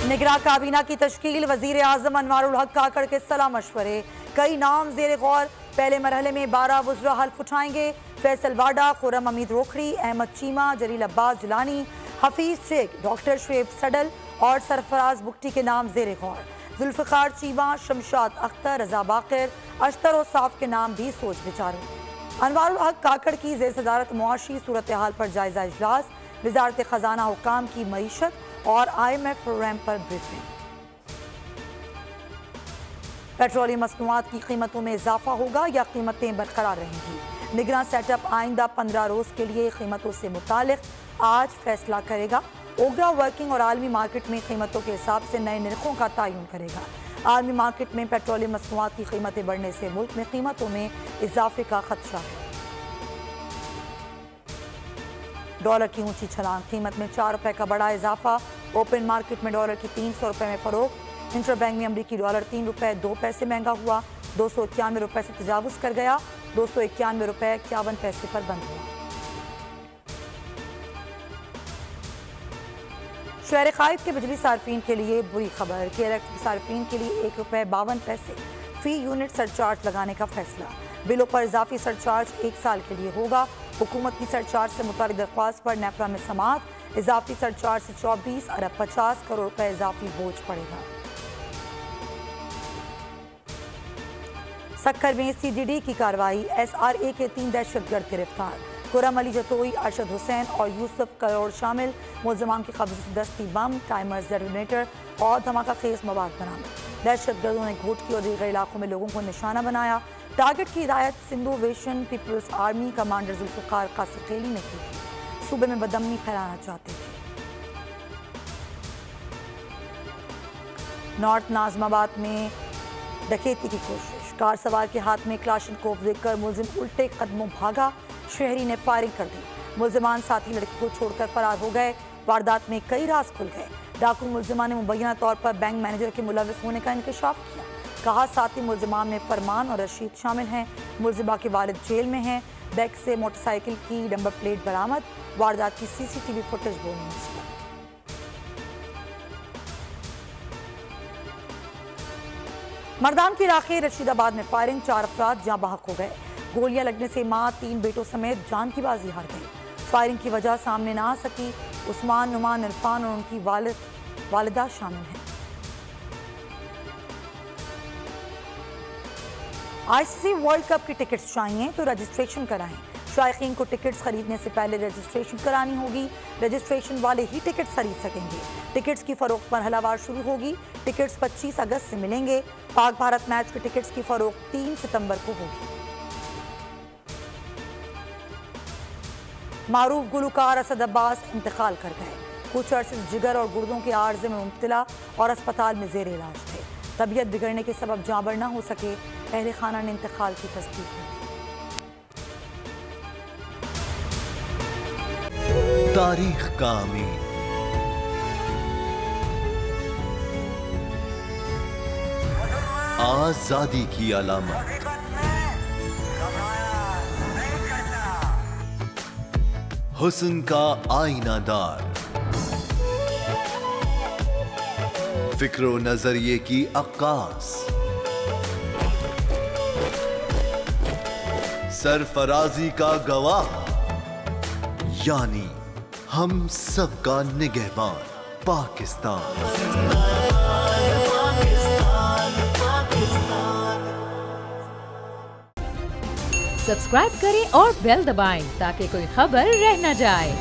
निगरां काबीना की तश्कील, वजीर आजम अनवारुल हक काकड़ के सलाह मशवरे, कई नाम जेर गौर। पहले मरहले में 12 वज़रा हल्फ उठाएंगे। फैसल वाडा, खुर्रम अमीद रोखड़ी, अहमद चीमा, जलील अब्बास जिलानी, हफीज शेख, डॉक्टर शुएब सडल और सरफराज बुगटी के नाम जेर गौर। जुल्फ़िकार चीमा, शमशाद अख्तर, रजा बाकर, अश्तर और साफ के नाम भी सोच विचार। अनवारुल हक काकड़ की ज़ेर सदारत मुआशी सूरत हाल पर जायजा इजलास, वजारत खजाना हुकाम की मईशत और IMF प्रोग्राम पर ब्रीफिंग। पेट्रोलियम मसनूआत की कीमतों में इजाफा होगा या कीमतें बरकरार रहेंगी। निगरां सेटअप आइंदा 15 रोज़ के लिए कीमतों से मुतालिक आज फैसला करेगा। ओगरा वर्किंग और आलमी मार्केट में कीमतों के हिसाब से नए निर्खों का तयन करेगा। आलमी मार्केट में पेट्रोलियम मसनूआत की कीमतें बढ़ने से मुल्क में कीमतों में इजाफे का खदशा है। डॉलर की ऊंची छलांग, कीमत में 4 रुपए का बड़ा इजाफा। ओपन मार्केट में डॉलर की 300 रुपए में फरोख्त। इंटर बैंक में अमरीकी डॉलर 3 रुपए 2 पैसे महंगा हुआ, 291 रुपए से तजावुज कर गया, 291 रुपए 51 पैसे पर बंद हुआ। शहर खाइफ के बिजली सार्फिन के लिए बुरी खबर, केरल के सार्फिन के लिए 1 रुपए 52 पैसे फी यूनिट सरचार्ज लगाने का फैसला। बिलों पर इजाफी सरचार्ज 1 साल के लिए होगा। हुकूमत की सरचार्ज से मुतालिक दरख्वास्त पर नेपरा में समाअत, इजाफी सरचार्ज से 24 अरब 50 करोड़ रुपए इजाफी बोझ पड़ेगा। सक्खर में CGD की कार्रवाई, SRA के 3 दहशतगर्द गिरफ्तार। खुर्रम अली जतोई, अरशद हुसैन और यूसुफ करोड़ शामिल। मुलजमान के कब्जे से दस्ती बम, टाइमर्स, डेटोनेटर और धमाका खेज मवाद बरामद। दहशतगर्दों ने घोटकी और दीगर इलाकों में लोगों को निशाना बनाया। टारगेट की हिदायत सिंधु वेशन पीपल्स आर्मी कमांडर जुल्फ़िकार कासिक़ेली ने की थी। सूबे में बदअमनी फैलाना चाहते थे। नॉर्थ नाज़माबाद में डकैती की कोशिश, कार सवार के हाथ में क्लाशनकोव देखकर मुलजिम उल्टे कदमों भागा, शहरी ने फायरिंग कर दी। मुलजिमान साथी लड़की को छोड़कर फरार हो गए। वारदात में कई राज खुल गए। डाकू मुलजिमान ने मुबैना तौर पर बैंक मैनेजर के मुलविस होने का इंकशाफ किया। कहा साथी मुलजिमान में फरमान और रशीद शामिल हैं। मुलजिमा के वालिद जेल में हैं। बैग से मोटरसाइकिल की नंबर प्लेट बरामद। वारदात की CCTV फुटेज बोलने मर्दान की राखे, रशीदाबाद में फायरिंग, 4 अफराद जाँ बहक हो गए। गोलियां लगने से मां 3 बेटों समेत जान की बाजी हार गई। फायरिंग की वजह सामने ना आ सकी। उस्मान, नुमान, इरफान और उनकी वालिदा शामिल हैं। ICC वर्ल्ड कप की टिकट्स चाहिए तो रजिस्ट्रेशन कराएं। शायकीन को टिकट्स खरीदने से पहले रजिस्ट्रेशन करानी होगी। रजिस्ट्रेशन वाले ही टिकट्स खरीद सकेंगे। टिकट्स की फरोख्त मरहलावार शुरू होगी। टिकट्स 25 अगस्त से मिलेंगे। पाक भारत मैच के टिकट्स की फरोख्त 3 सितंबर को होगी। मारूफ गुलकार असद अब्बास इंतकाल कर गए। कुछ अरसे जिगर और गुर्दों के आर्जे में मुब्तला और अस्पताल में जेर इलाज थे। तबीयत बिगड़ने के सबब जाँबर न हो सके। अहले खाना ने इंतकाल की तस्दीक की। तारीख का अमीर, आजादी की अलामत, हुस्न का आईनादार, फिक्रो नजरिए की अक्कास, सरफराजी का गवाह, यानी हम सबका निगहबान पाकिस्तान। सब्सक्राइब करें और बेल दबाएं ताकि कोई खबर रह न जाए।